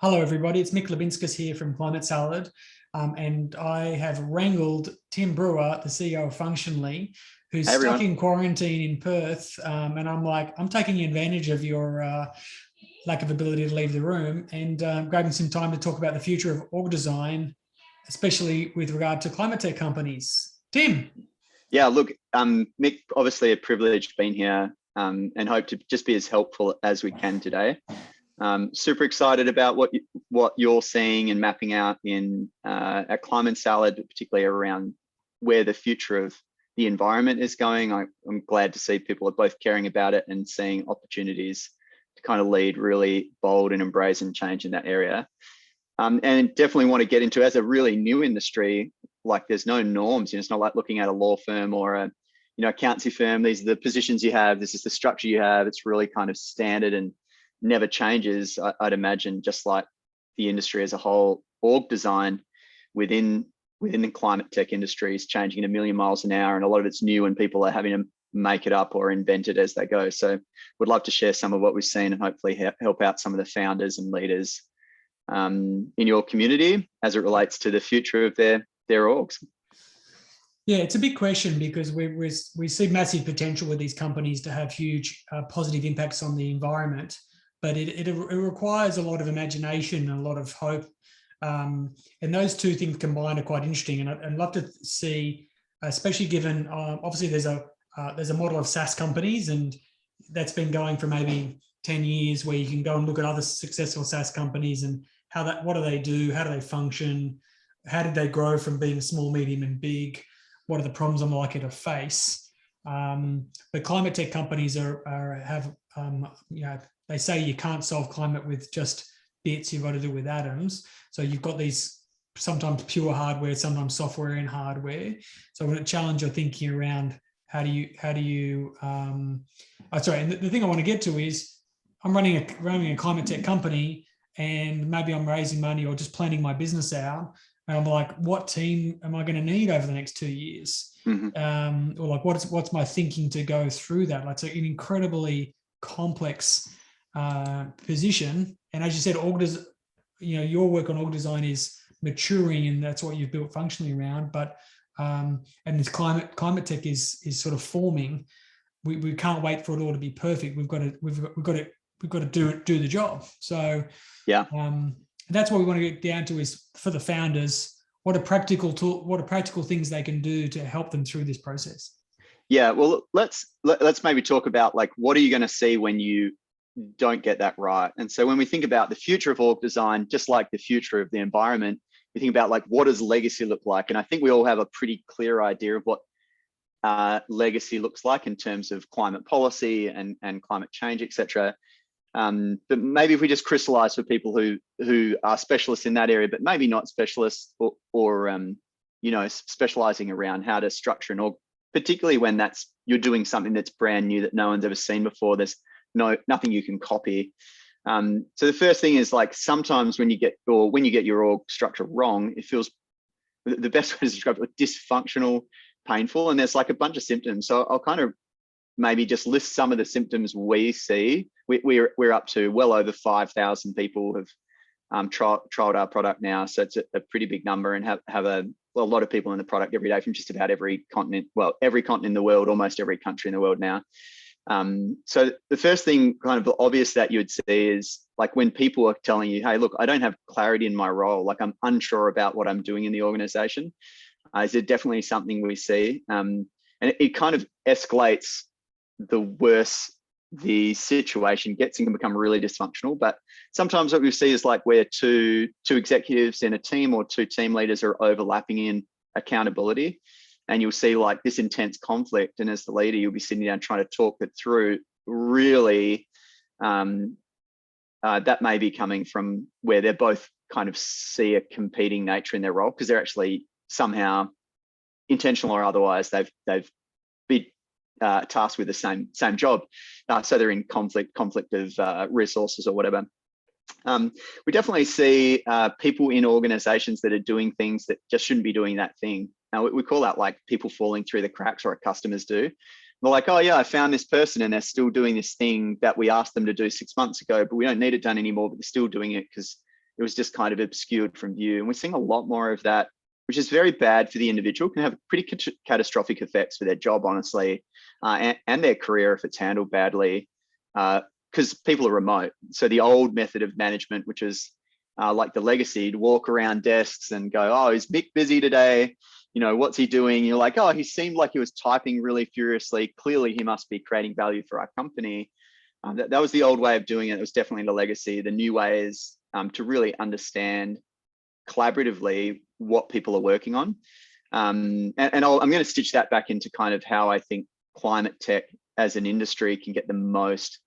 Hello, everybody. It's Mick Lebinskas here from Climate Salad, and I have wrangled Tim Brewer, the CEO of Functionally, who's Hey stuck everyone. in quarantine in Perth. And I'm like, I'm taking advantage of your lack of ability to leave the room and grabbing some time to talk about the future of org design, especially with regard to climate tech companies. Tim. Yeah, look, Mick, obviously a privilege being here and hope to just be as helpful as we can today. Super excited about what you're seeing and mapping out in at Climate Salad, particularly around where the future of the environment is going. I'm glad to see people are both caring about it and seeing opportunities to kind of lead really bold and brazen change in that area. And definitely want to get into, as a really new industry, like there's no norms. It's not like looking at a law firm or a accountancy firm. These are the positions you have. This is the structure you have. It's really kind of standard and never changes. I'd imagine, just like the industry as a whole, org design within the climate tech industry is changing at a million miles an hour, and a lot of it's new and people are having to make it up or invent it as they go. So would love to share some of what we've seen and hopefully help out some of the founders and leaders in your community as it relates to the future of their orgs. Yeah, it's a big question because we see massive potential with these companies to have huge positive impacts on the environment, but it requires a lot of imagination and a lot of hope. And those two things combined are quite interesting. And I'd love to see, especially given obviously there's a model of SaaS companies, and that's been going for maybe 10 years, where you can go and look at other successful SaaS companies and what do they do, how do they function, how did they grow from being small, medium, and big, what are the problems I'm likely to face. But climate tech companies have they say you can't solve climate with just bits, you've got to do it with atoms. So you've got these sometimes pure hardware, sometimes software and hardware. So I want to challenge your thinking around and the thing I want to get to is I'm running a climate tech company, and maybe I'm raising money or just planning my business out. And I'm like, what team am I going to need over the next 2 years? Mm-hmm. Or like, what's my thinking to go through that? Like, it's an incredibly complex position. And as you said, your work on org design is maturing, and that's what you've built Functionally around. But and this climate tech is sort of forming. We can't wait for it all to be perfect. We've got to do the job. So yeah. That's what we want to get down to, is for the founders, what are practical things they can do to help them through this process? Yeah, well, let's maybe talk about, like, what are you going to see when you don't get that right? And so when we think about the future of org design, just like the future of the environment, we think about, like, what does legacy look like? And I think we all have a pretty clear idea of what legacy looks like in terms of climate policy and climate change, etc. But maybe if we just crystallize for people who are specialists in that area, but maybe not specialists or specializing around how to structure an org, particularly when you're doing something that's brand new that no one's ever seen before. There's nothing you can copy. So the first thing is, like, sometimes when you get your org structure wrong, it feels, the best way to describe it, like, dysfunctional, painful, and there's like a bunch of symptoms. So I'll kind of maybe just list some of the symptoms we see. We're up to well over 5,000 people have trialed our product now, so it's a pretty big number, and have a lot of people in the product every day from just about every continent. Well, every continent in the world, almost every country in the world now. So the first thing, kind of obvious, that you would see is, like, when people are telling you, hey, look, I don't have clarity in my role, like, I'm unsure about what I'm doing in the organization. Is it definitely something we see? And it kind of escalates the worse the situation gets and can become really dysfunctional. But sometimes what we see is, like, where two executives in a team or two team leaders are overlapping in accountability, and you'll see, like, this intense conflict. And as the leader, you'll be sitting down trying to talk it through. Really, that may be coming from where they're both kind of see a competing nature in their role, because they're actually somehow, intentional or otherwise, they've been tasked with the same job, so they're in conflict of resources or whatever. We definitely see people in organizations that are doing things that just shouldn't be doing that thing. Now, we call that, like, people falling through the cracks, or our customers do. They're like, oh yeah, I found this person and they're still doing this thing that we asked them to do 6 months ago, but we don't need it done anymore, but they're still doing it because it was just kind of obscured from view. And we're seeing a lot more of that, which is very bad for the individual, can have pretty catastrophic effects for their job, honestly, and their career if it's handled badly, because people are remote. So the old method of management, which is like the legacy, to walk around desks and go, oh, is Mick busy today? You know, what's he doing? You're like, oh, he seemed like he was typing really furiously. Clearly, he must be creating value for our company. That was the old way of doing it. It was definitely the legacy. The new way is to really understand collaboratively what people are working on. I'm going to stitch that back into kind of how I think climate tech as an industry can get the most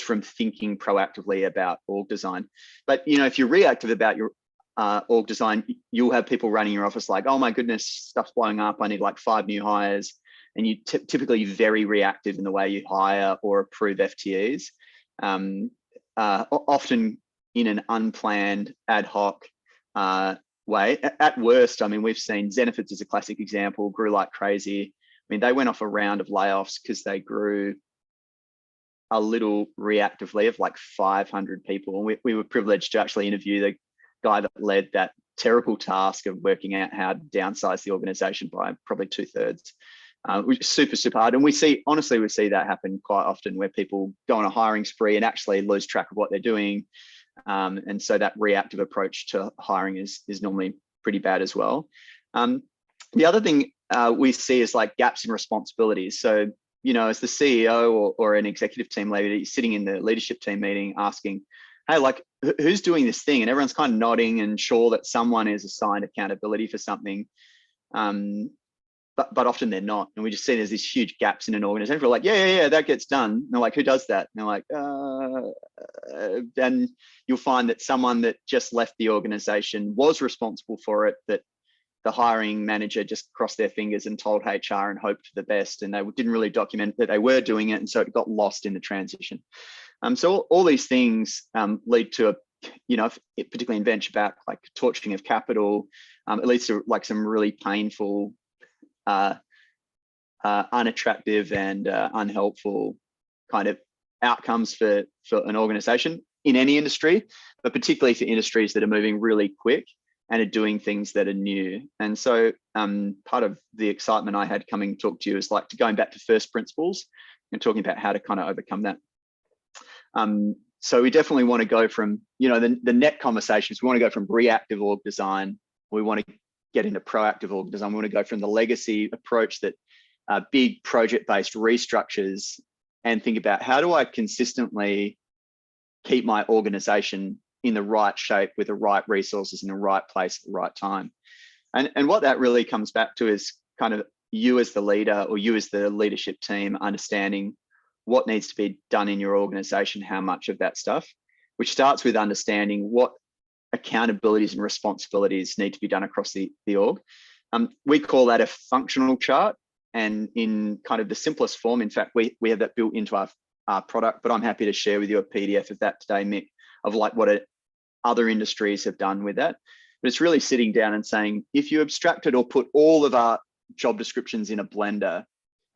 from thinking proactively about org design. But, you know, if you're reactive about your org design, you'll have people running your office like, oh my goodness, stuff's blowing up. I need like 5 new hires. And you typically very reactive in the way you hire or approve FTEs, often in an unplanned ad hoc way. At worst, I mean, we've seen Zenefits as a classic example, grew like crazy. I mean, they went off a round of layoffs because they grew a little reactively of like 500 people. And we were privileged to actually interview the guy that led that terrible task of working out how to downsize the organization by probably 2/3. Which is super hard. And we see that happen quite often where people go on a hiring spree and actually lose track of what they're doing. And so that reactive approach to hiring is normally pretty bad as well. The other thing we see is like gaps in responsibilities. So, you know, as the CEO or an executive team leader, you're sitting in the leadership team meeting asking, hey, like, who's doing this thing? And everyone's kind of nodding and sure that someone is assigned accountability for something. But often they're not. And we just see there's these huge gaps in an organization. We're like, yeah, that gets done. And they're like, who does that? And they're like, then you'll find that someone that just left the organization was responsible for it, that the hiring manager just crossed their fingers and told HR and hoped for the best. And they didn't really document that they were doing it. And so it got lost in the transition. So all these things lead to particularly in venture back, like torching of capital. It leads to like some really painful, unattractive and unhelpful kind of outcomes for an organization in any industry, but particularly for industries that are moving really quick and are doing things that are new. And so part of the excitement I had coming to talk to you is like going back to first principles and talking about how to kind of overcome that. So we definitely want to go from, you know, the net conversations, we want to go from reactive org design, we want to get into proactive org design. We want to go from the legacy approach that big project-based restructures and think about how do I consistently keep my organization in the right shape with the right resources in the right place at the right time. And what that really comes back to is kind of you as the leader or you as the leadership team understanding what needs to be done in your organization, how much of that stuff, which starts with understanding what accountabilities and responsibilities need to be done across the org. We call that a functional chart. And in kind of the simplest form, in fact, we have that built into our product, but I'm happy to share with you a PDF of that today, Mick, of like what other industries have done with that. But it's really sitting down and saying, if you abstracted or put all of our job descriptions in a blender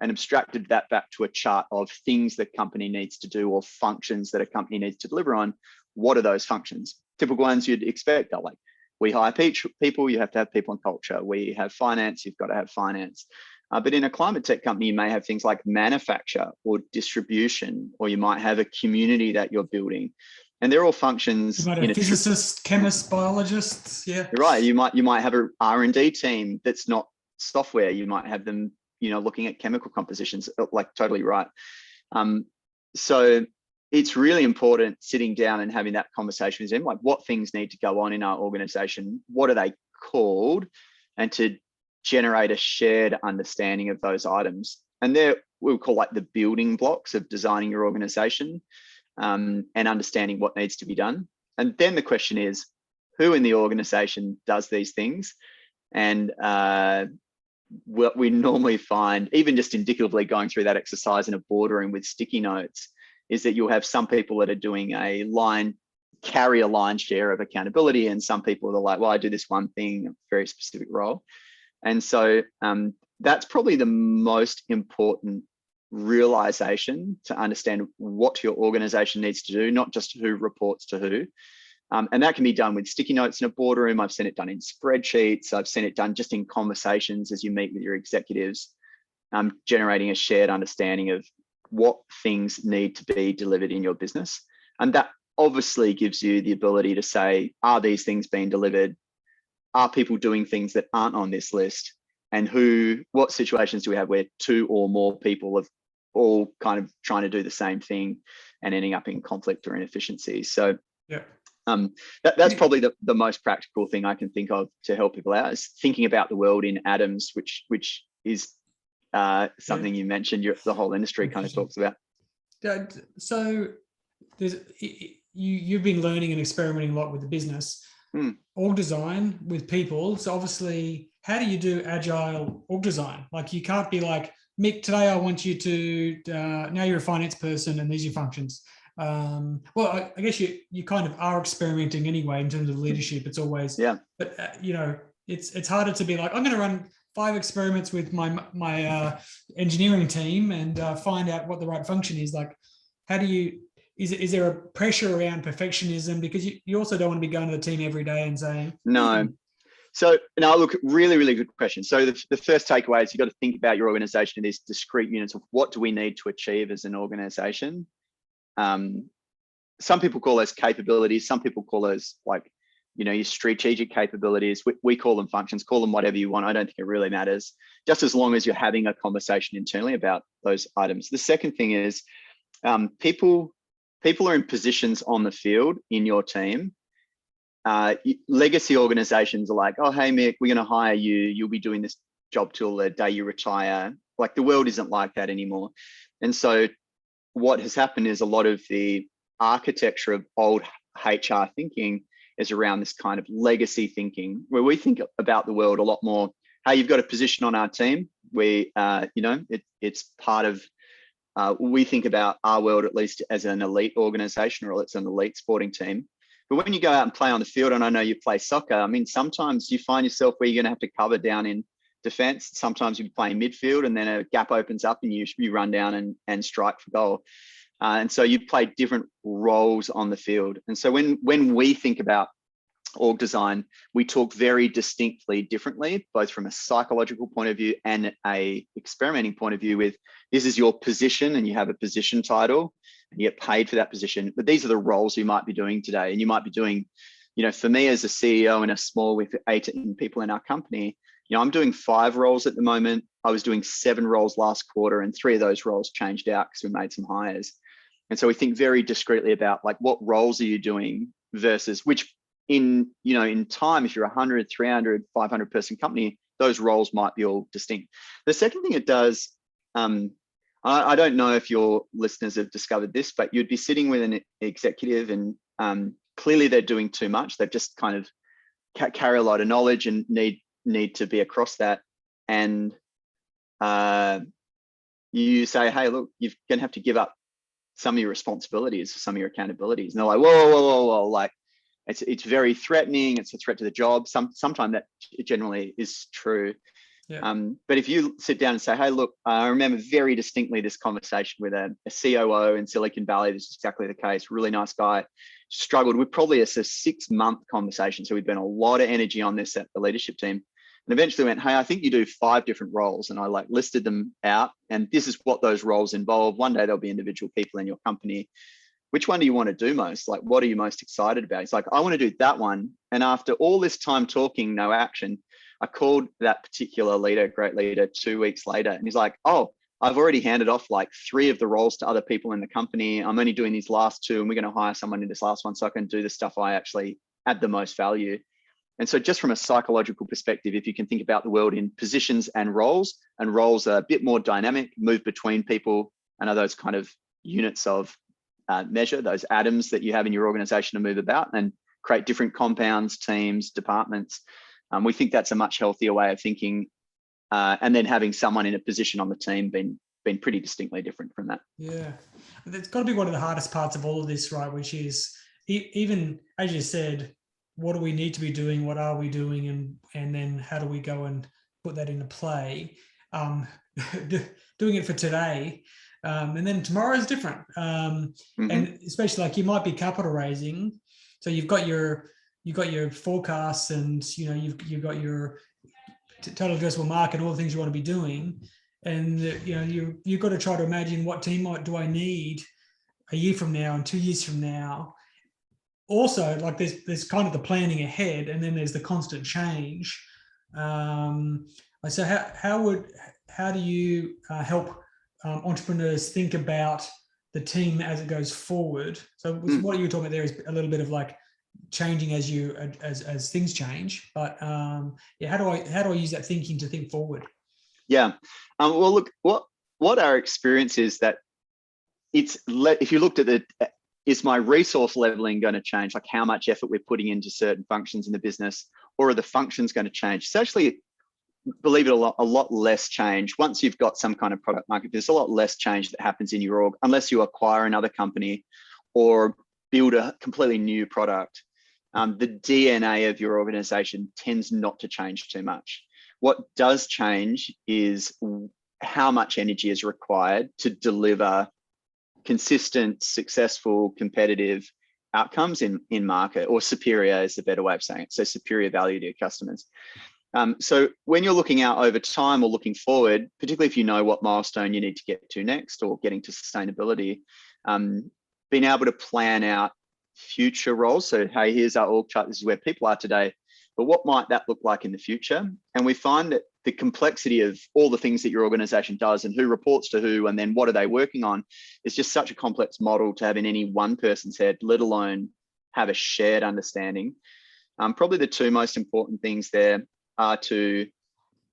and abstracted that back to a chart of things that company needs to do or functions that a company needs to deliver on, what are those functions? Typical ones you'd expect are like, we hire people, you have to have people and culture. We have finance, you've got to have finance. But in a climate tech company, you may have things like manufacture or distribution, or you might have a community that you're building. And they're all functions. You might have physicists, chemists, biologists. Yeah, you're right. You might have a R&D team that's not software. You might have them, you know, looking at chemical compositions. Like totally right. So it's really important sitting down and having that conversation with them, like what things need to go on in our organization, what are they called, and to generate a shared understanding of those items. And they're, we'll call like the building blocks of designing your organization and understanding what needs to be done. And then the question is, who in the organization does these things? And what we normally find, even just indicatively going through that exercise in a boardroom with sticky notes, is that you'll have some people that are doing carry a line share of accountability, and some people that are like, well, I do this one thing, a very specific role. And so that's probably the most important realization to understand what your organization needs to do, not just who reports to who, And that can be done with sticky notes in a boardroom. I've seen it done in spreadsheets. I've seen it done just in conversations as you meet with your executives, generating a shared understanding of what things need to be delivered in your business. And that obviously gives you the ability to say, are these things being delivered? Are people doing things that aren't on this list? And what situations do we have where two or more people have all kind of trying to do the same thing and ending up in conflict or inefficiency? So yeah. That's probably the most practical thing I can think of to help people out, is thinking about the world in atoms, which is something you mentioned the whole industry kind of talks about. So you've been learning and experimenting a lot with the business. Org design with people. So obviously, how do you do agile org design? Like, you can't be like, Mick, today I want you to, now you're a finance person and these are your functions. Well, I guess you kind of are experimenting anyway in terms of leadership. It's always, but it's harder to be like, I'm going to run 5 experiments with my engineering team and find out what the right function is. Like, how do you, is there a pressure around perfectionism? Because you also don't want to be going to the team every day and saying, no. So now, look, really, really good question. So the first takeaway is you've got to think about your organization in these discrete units of what do we need to achieve as an organization. Some people call those capabilities. Some people call those like, your strategic capabilities. We call them functions, call them whatever you want. I don't think it really matters, just as long as you're having a conversation internally about those items. The second thing is people are in positions on the field in your team. Legacy organizations are like, oh, hey, Mick, we're going to hire you. You'll be doing this job till the day you retire. Like, the world isn't like that anymore. And so what has happened is a lot of the architecture of old HR thinking is around this kind of legacy thinking, where we think about the world a lot more. Hey, you've got a position on our team. It's part of, we think about our world at least as an elite organization, or it's an elite sporting team. But when you go out and play on the field, and I know you play soccer, I mean, sometimes you find yourself where you're going to have to cover down in defense. Sometimes you play midfield and then a gap opens up and you run down and strike for goal. And so you play different roles on the field. And so when we think about org design, we talk very distinctly differently, both from a psychological point of view and a experimenting point of view, with this is your position and you have a position title and you get paid for that position. But these are the roles you might be doing today. And you might be doing, for me as a CEO in a small with 18 people in our company, I'm doing 5 roles at the moment. I was doing 7 roles last quarter, and 3 of those roles changed out because we made some hires. And so we think very discreetly about like, what roles are you doing versus which in time, if you're 100, 300, 500 person company, those roles might be all distinct. The second thing it does, I don't know if your listeners have discovered this, but you'd be sitting with an executive and clearly they're doing too much. They've just kind of carry a lot of knowledge and need to be across that. And you say, hey, look, you're going to have to give up some of your responsibilities, some of your accountabilities. And they're like, whoa, like, it's very threatening. It's a threat to the job. Sometimes that generally is true. Yeah. But if you sit down and say, hey, look, I remember very distinctly this conversation with a COO in Silicon Valley. This is exactly the case. Really nice guy. Struggled with probably a 6-month conversation. So we'd spent a lot of energy on this at the leadership team. And eventually went, hey, I think you do 5 different roles. And I like listed them out. And this is what those roles involve. One day there'll be individual people in your company. Which one do you want to do most? Like, what are you most excited about? It's like, I want to do that one. And after all this time talking, no action, I called that particular leader, great leader, 2 weeks later. And he's like, oh, I've already handed off like 3 of the roles to other people in the company. I'm only doing these last 2 and we're going to hire someone in this last one so I can do the stuff I actually add the most value. And so just from a psychological perspective, if you can think about the world in positions and roles are a bit more dynamic, move between people, and are those kind of units of measure, those atoms that you have in your organization to move about and create different compounds, teams, departments. We think that's a much healthier way of thinking. And then having someone in a position on the team been pretty distinctly different from that. Yeah, it's got to be one of the hardest parts of all of this, right? Which is even, as you said, what do we need to be doing? What are we doing? And then how do we go and put that into play? Doing it for today. And then tomorrow is different. And especially like you might be capital raising So you've got your forecasts, and you've got your total addressable market, all the things you want to be doing, and you've got to try to imagine what team do I need a year from now and 2 years from now. Also, like there's kind of the planning ahead, and then there's the constant change. So how do you help entrepreneurs think about the team as it goes forward? So what you were talking about there is a little bit of like changing as things change, but how do I use that thinking to think forward? Yeah. Well, look, what our experience is that if you looked at is my resource leveling going to change? Like how much effort we're putting into certain functions in the business, or are the functions going to change? It's actually, believe it, a lot less change. Once you've got some kind of product market, there's a lot less change that happens in your org, unless you acquire another company or build a completely new product. The DNA of your organization tends not to change too much. What does change is how much energy is required to deliver consistent, successful, competitive outcomes in market, or superior is the better way of saying it. So superior value to your customers. So when you're looking out over time or looking forward, particularly if you know what milestone you need to get to next, or getting to sustainability, being able to plan out future roles. So, hey, here's our org chart. This is where people are today, but what might that look like in the future? And we find that the complexity of all the things that your organization does, and who reports to who, and then what are they working on, is just such a complex model to have in any one person's head, let alone have a shared understanding. Probably the two most important things there are to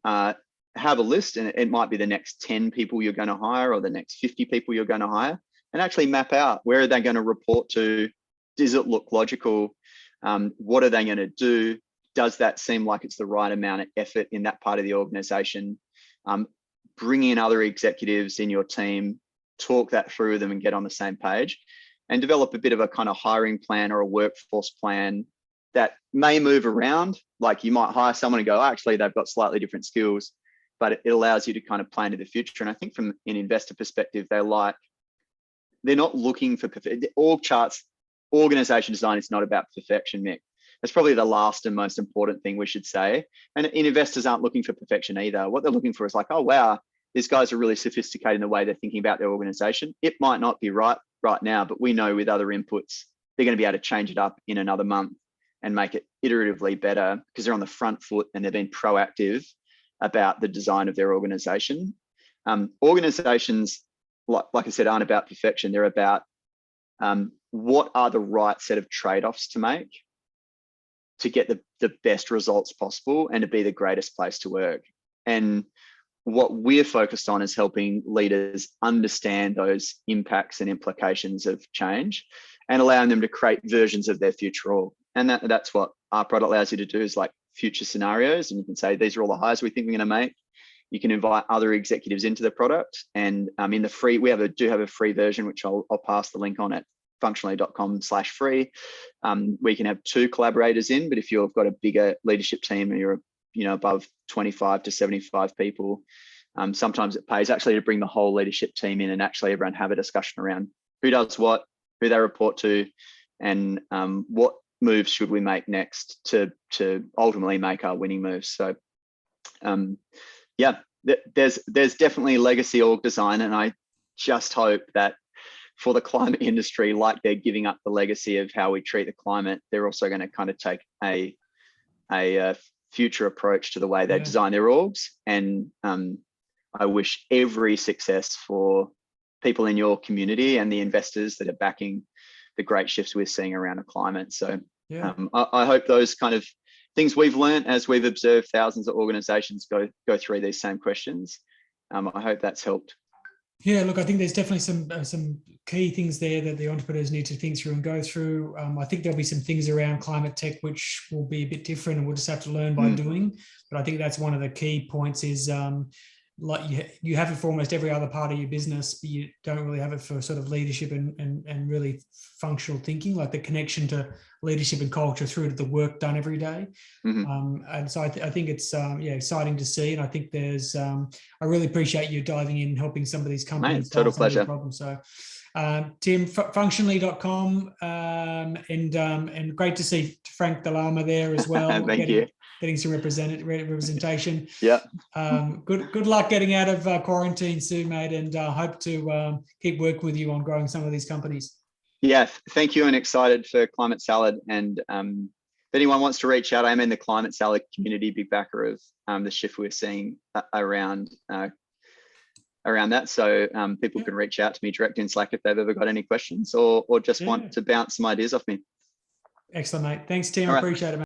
have a list, and it might be the next 10 people you're going to hire, or the next 50 people you're going to hire, and actually map out where are they going to report to. Does it look logical? What are they going to do? Does that seem like it's the right amount of effort in that part of the organization? Bring in other executives in your team, talk that through with them, and get on the same page, and develop a bit of a kind of hiring plan or a workforce plan that may move around. Like you might hire someone and go, actually, they've got slightly different skills, but it allows you to kind of plan to the future. And I think from an investor perspective, they're not looking for perfect. Org charts, organization design is not about perfection, Mick. That's probably the last and most important thing we should say. And investors aren't looking for perfection either. What they're looking for is like, oh, wow, these guys are really sophisticated in the way they're thinking about their organization. It might not be right now, but we know with other inputs, they're going to be able to change it up in another month and make it iteratively better, because they're on the front foot and they've been proactive about the design of their organization. Organizations, like I said, aren't about perfection. They're about what are the right set of trade-offs to make to get the best results possible and to be the greatest place to work. And what we're focused on is helping leaders understand those impacts and implications of change, and allowing them to create versions of their future org. And that's what our product allows you to do, is like future scenarios. And you can say, these are all the hires we think we're going to make. You can invite other executives into the product. And in the free, we do have a free version, which I'll pass the link on at functionally.com/free. We can have 2 collaborators in, but if you've got a bigger leadership team and you're above 25 to 75 people, sometimes it pays actually to bring the whole leadership team in and actually everyone have a discussion around who does what, who they report to, and what moves should we make next to ultimately make our winning moves. So yeah, there's definitely legacy org design, and I just hope that for the climate industry, like they're giving up the legacy of how we treat the climate, they're also going to kind of take a future approach to the way they design their orgs. And I wish every success for people in your community and the investors that are backing the great shifts we're seeing around the climate. So I hope those kind of things we've learned as we've observed thousands of organizations go through these same questions. I hope that's helped. Yeah, look, I think there's definitely some key things there that the entrepreneurs need to think through and go through. I think there'll be some things around climate tech which will be a bit different, and we'll just have to learn by doing. But I think that's one of the key points is like you have it for almost every other part of your business, but you don't really have it for sort of leadership and really functional thinking, like the connection to leadership and culture through to the work done every day. And so I think it's exciting to see. And I think there's I really appreciate you diving in and helping some of these companies. Mate, total pleasure. Problems. So Tim, functionally.com, and great to see Frank Dalama there as well. Thank you. Getting some representation. Yeah. Good luck getting out of quarantine soon, mate, and hope to keep working with you on growing some of these companies. Yeah, thank you, and excited for Climate Salad. And if anyone wants to reach out, I'm in the Climate Salad community, big backer of the shift we're seeing around that. So people can reach out to me direct in Slack if they've ever got any questions or just want to bounce some ideas off me. Excellent, mate. Thanks, Tim. All I right. appreciate it, mate.